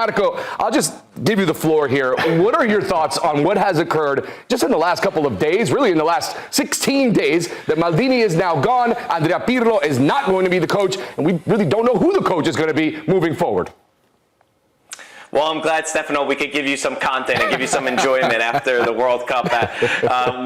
Marco, I'll just give you the floor here. What are your thoughts on what has occurred just in the last couple of days, really in the last 16 days, that Maldini is now gone, Andrea Pirlo is not going to be the coach, and we really don't know who the coach is going to be moving forward? Well, I'm glad, Stefano, we could give you some content and give you some enjoyment after the World Cup.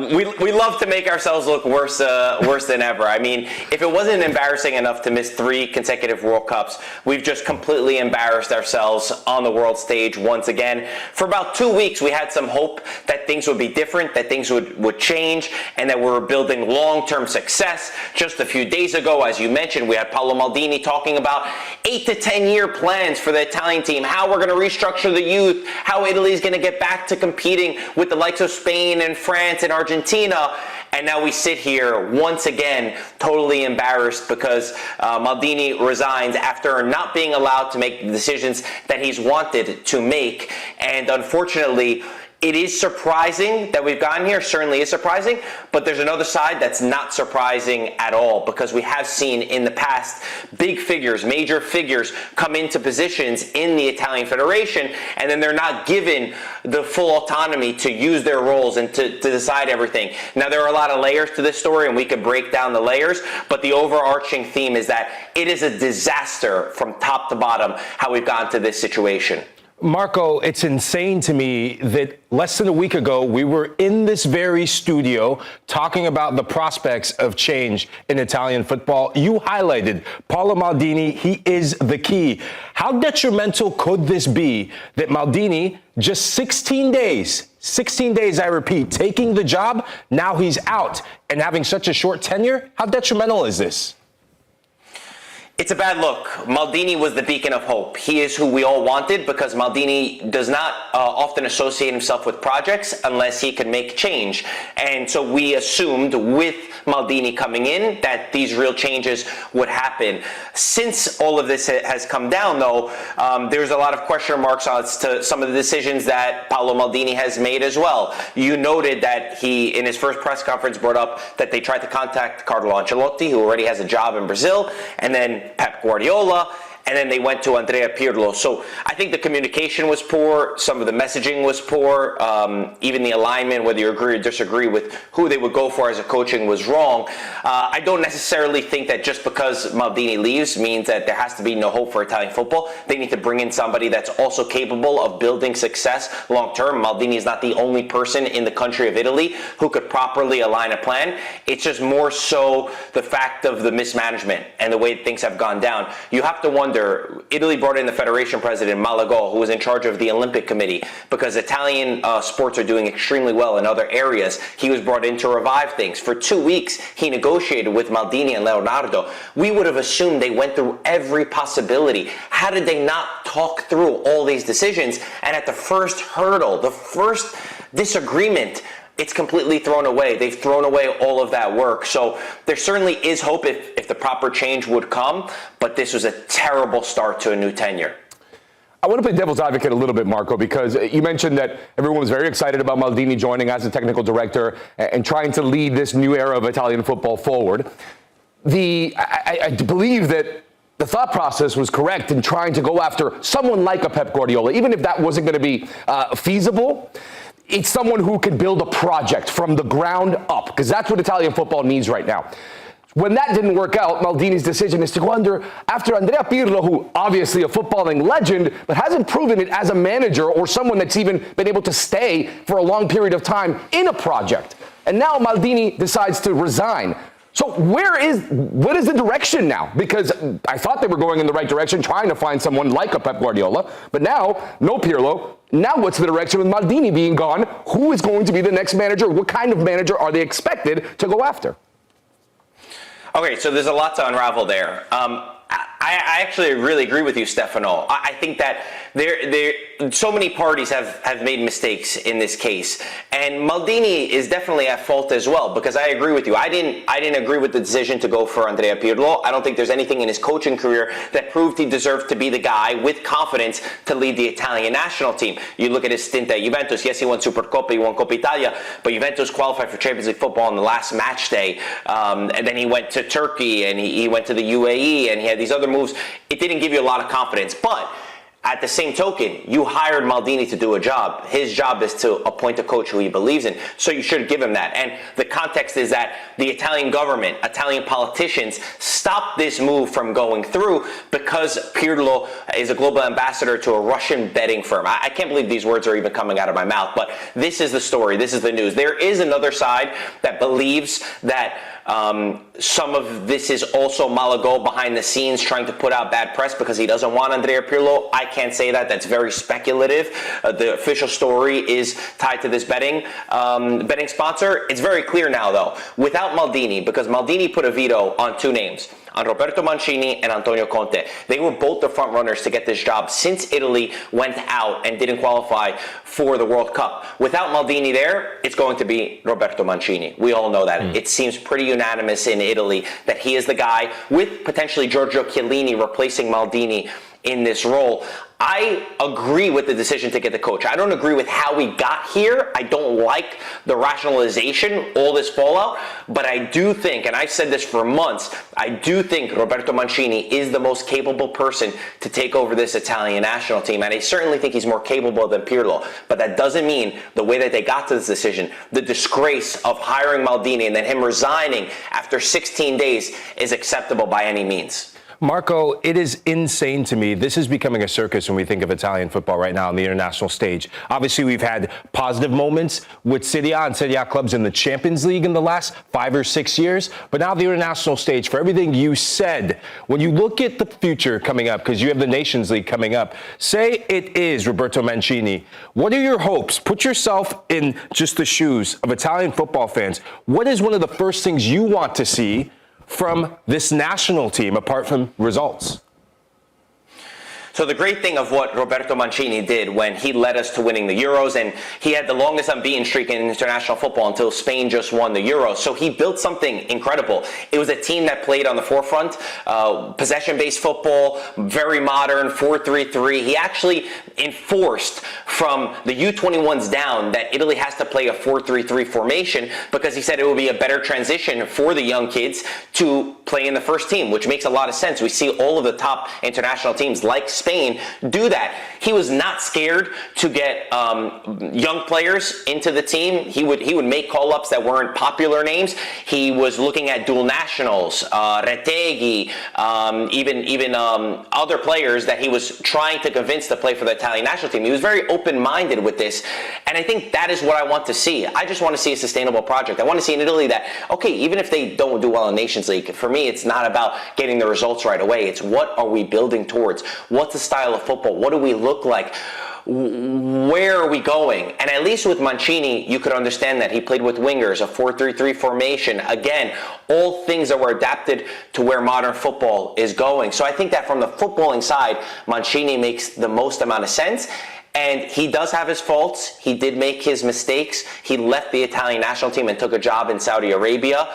We love to make ourselves look worse than ever. I mean, if it wasn't embarrassing enough to miss 3 consecutive World Cups, we've just completely embarrassed ourselves on the world stage once again. For about 2 weeks, we had some hope that things would be different, that things would change, and that we were building long-term success. Just a few days ago, as you mentioned, we had Paolo Maldini talking about 8 to 10-year plans for the Italian team, how we're going to restructure the youth, how Italy's going to get back to competing with the likes of Spain and France and Argentina. And now we sit here once again totally embarrassed because Maldini resigns after not being allowed to make the decisions that he's wanted to make. And unfortunately, it is surprising that we've gotten here, certainly is surprising, but there's another side that's not surprising at all, because we have seen in the past big figures, major figures come into positions in the Italian Federation, and then they're not given the full autonomy to use their roles and to decide everything. Now, there are a lot of layers to this story, and we could break down the layers, but the overarching theme is that it is a disaster from top to bottom how we've gotten to this situation. Marco, it's insane to me that less than a week ago, we were in this very studio talking about the prospects of change in Italian football. You highlighted Paolo Maldini. He is the key. How detrimental could this be that Maldini, just 16 days, I repeat, taking the job, now he's out and having such a short tenure? How detrimental is this? It's a bad look. Maldini was the beacon of hope. He is who we all wanted, because Maldini does not often associate himself with projects unless he can make change. And so we assumed with Maldini coming in that these real changes would happen. Since all of this has come down, though, there's a lot of question marks as to some of the decisions that Paolo Maldini has made as well. You noted that he, in his first press conference, brought up that they tried to contact Carlo Ancelotti, who already has a job in Brazil, and then Pep Guardiola, and then they went to Andrea Pirlo. So I think the communication was poor, some of the messaging was poor, even the alignment, whether you agree or disagree with who they would go for as a coaching, was wrong. I don't necessarily think that just because Maldini leaves means that there has to be no hope for Italian football. They need to bring in somebody that's also capable of building success long term. Maldini is not the only person in the country of Italy who could properly align a plan. It's just more so the fact of the mismanagement and the way things have gone down. You have to wonder, Italy brought in the federation president, Malagò, who was in charge of the Olympic Committee, because Italian sports are doing extremely well in other areas. He was brought in to revive things. For 2 weeks, he negotiated with Maldini and Leonardo. We would have assumed they went through every possibility. How did they not talk through all these decisions? And at the first hurdle, the first disagreement, it's completely thrown away. They've thrown away all of that work. So there certainly is hope if the proper change would come, but this was a terrible start to a new tenure. I want to play devil's advocate a little bit, Marco, because you mentioned that everyone was very excited about Maldini joining as a technical director and trying to lead this new era of Italian football forward. I believe that the thought process was correct in trying to go after someone like a Pep Guardiola, even if that wasn't going to be feasible. It's someone who can build a project from the ground up, because that's what Italian football needs right now. When that didn't work out, Maldini's decision is to go after Andrea Pirlo, who obviously a footballing legend, but hasn't proven it as a manager or someone that's even been able to stay for a long period of time in a project. And now Maldini decides to resign. So what is the direction now? Because I thought they were going in the right direction, trying to find someone like a Pep Guardiola, but now, no Pirlo. Now what's the direction with Maldini being gone? Who is going to be the next manager? What kind of manager are they expected to go after? Okay, so there's a lot to unravel there. I actually really agree with you, Stefano. I think that so many parties have made mistakes in this case, and Maldini is definitely at fault as well, because I agree with you. I didn't agree with the decision to go for Andrea Pirlo. I don't think there's anything in his coaching career that proved he deserved to be the guy with confidence to lead the Italian national team. You look at his stint at Juventus. Yes, he won Supercoppa, he won Coppa Italia, but Juventus qualified for Champions League football on the last match day, and then he went to Turkey, and he went to the UAE, and he had these other moves. It didn't give you a lot of confidence, but At the same token, you hired Maldini to do a job. His job is to appoint a coach who he believes in, so you should give him that. And the context is that the Italian government, Italian politicians stopped this move from going through because Pirlo is a global ambassador to a Russian betting firm. I can't believe these words are even coming out of my mouth, but this is the story. This is the news. There is another side that believes that some of this is also Malago behind the scenes trying to put out bad press because he doesn't want Andrea Pirlo. I can't say that. That's very speculative. The official story is tied to this betting sponsor. It's very clear now, though, without Maldini, because Maldini put a veto on two names, on Roberto Mancini and Antonio Conte. They were both the front runners to get this job since Italy went out and didn't qualify for the World Cup. Without Maldini there, it's going to be Roberto Mancini. We all know that. It seems pretty unanimous in Italy that he is the guy, with potentially Giorgio Chiellini replacing Maldini in this role. I agree with the decision to get the coach. I don't agree with how we got here. I don't like the rationalization, all this fallout, but I do think, and I've said this for months, I do think Roberto Mancini is the most capable person to take over this Italian national team, and I certainly think he's more capable than Pirlo, but that doesn't mean the way that they got to this decision, the disgrace of hiring Maldini and then him resigning after 16 days, is acceptable by any means. Marco, it is insane to me. This is becoming a circus when we think of Italian football right now on the international stage. Obviously, we've had positive moments with Serie A and Serie A clubs in the Champions League in the last 5 or 6 years. But now the international stage, for everything you said, when you look at the future coming up, because you have the Nations League coming up, say it is Roberto Mancini. What are your hopes? Put yourself in just the shoes of Italian football fans. What is one of the first things you want to see from this national team, apart from results? So the great thing of what Roberto Mancini did when he led us to winning the Euros, and he had the longest unbeaten streak in international football until Spain just won the Euros. So he built something incredible. It was a team that played on the forefront, possession-based football, very modern, 4-3-3. He actually enforced from the U21s down that Italy has to play a 4-3-3 formation because he said it would be a better transition for the young kids to play in the first team, which makes a lot of sense. We see all of the top international teams like Spain do that. He was not scared to get young players into the team. He would make call-ups that weren't popular names. He was looking at dual nationals, Retegui, even other players that he was trying to convince to play for the Italian national team. He was very open-minded with this, and I think that is what I want to see. I just want to see a sustainable project. I want to see in Italy that, okay, even if they don't do well in Nations League, for me, it's not about getting the results right away. It's what are we building towards? What's the style of football? What do we look like? Where are we going? And at least with Mancini, you could understand that. He played with wingers, a 4-3-3 formation. Again, all things that were adapted to where modern football is going. So I think that from the footballing side, Mancini makes the most amount of sense. And he does have his faults. He did make his mistakes. He left the Italian national team and took a job in Saudi Arabia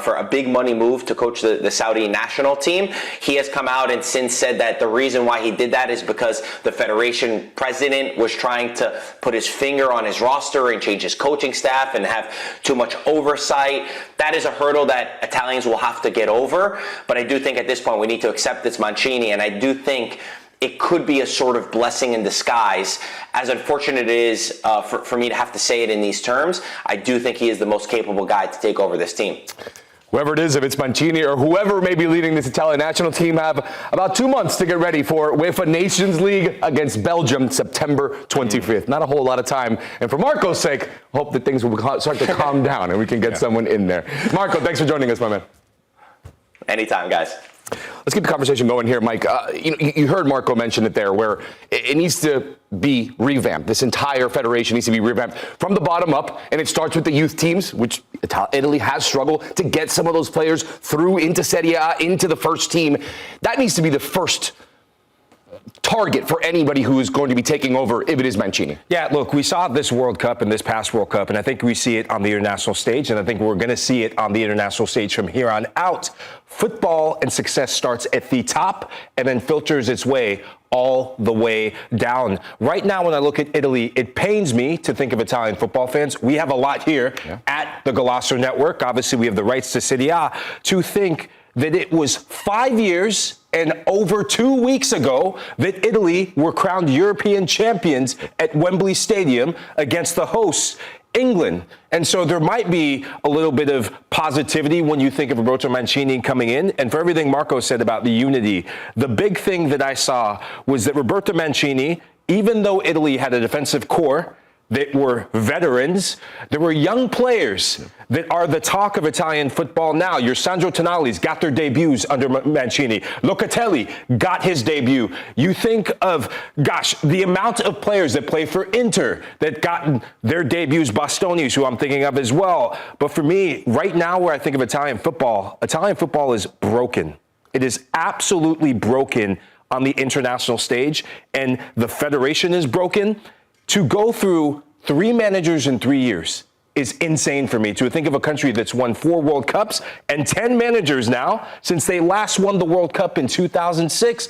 for a big money move to coach the Saudi national team. He has come out and since said that the reason why he did that is because the federation president was trying to put his finger on his roster and change his coaching staff and have too much oversight. That is a hurdle that Italians will have to get over. But I do think at this point we need to accept it's Mancini, and I do think it could be a sort of blessing in disguise. As unfortunate it is for me to have to say it in these terms, I do think he is the most capable guy to take over this team. Whoever it is, if it's Mancini or whoever may be leading this Italian national team, have about 2 months to get ready for UEFA Nations League against Belgium, September 25th. Not a whole lot of time. And for Marco's sake, hope that things will start to calm down and we can get someone in there. Marco, thanks for joining us, my man. Anytime, guys. Let's keep the conversation going here, Mike. You heard Marco mention it there, where it needs to be revamped. This entire federation needs to be revamped from the bottom up, and it starts with the youth teams, which Italy has struggled to get some of those players through into Serie A, into the first team. That needs to be the first target for anybody who is going to be taking over if it is Mancini. Yeah, look, we saw this World Cup and this past World Cup, and I think we see it on the international stage, and I think we're going to see it on the international stage from here on out. Football and success starts at the top and then filters its way all the way down. Right now, when I look at Italy, it pains me to think of Italian football fans. We have a lot here at the Golazo Network. Obviously, we have the rights to Serie A, to think that it was 5 years and over 2 weeks ago that Italy were crowned European champions at Wembley Stadium against the hosts, England. And so there might be a little bit of positivity when you think of Roberto Mancini coming in. And for everything Marco said about the unity, the big thing that I saw was that Roberto Mancini, even though Italy had a defensive core that were veterans, there were young players that are the talk of Italian football now. Your Sandro Tonali's got their debuts under Mancini. Locatelli got his debut. You think of, the amount of players that play for Inter that gotten their debuts, Bastoni's, who I'm thinking of as well. But for me, right now where I think of Italian football is broken. It is absolutely broken on the international stage, and the federation is broken. To go through 3 managers in 3 years is insane for me. To think of a country that's won 4 World Cups and 10 managers now since they last won the World Cup in 2006.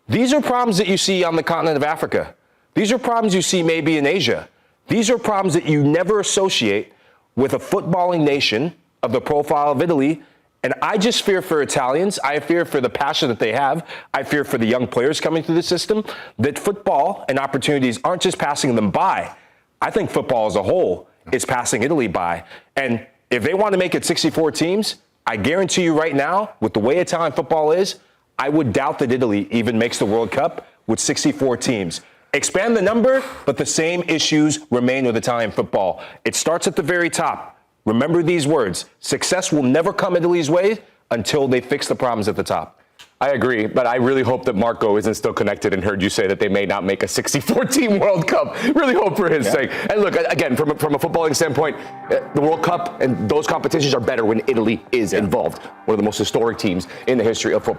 These are problems that you see on the continent of Africa. These are problems you see maybe in Asia. These are problems that you never associate with a footballing nation of the profile of Italy. And I just fear for Italians. I fear for the passion that they have. I fear for the young players coming through the system, that football and opportunities aren't just passing them by. I think football as a whole is passing Italy by. And if they want to make it 64 teams, I guarantee you right now, with the way Italian football is, I would doubt that Italy even makes the World Cup with 64 teams. Expand the number, but the same issues remain with Italian football. It starts at the very top. Remember these words: success will never come Italy's way until they fix the problems at the top. I agree, but I really hope that Marco isn't still connected and heard you say that they may not make a 64-team World Cup. Really hope for his sake. And look, again, from a footballing standpoint, the World Cup and those competitions are better when Italy is involved. One of the most historic teams in the history of football.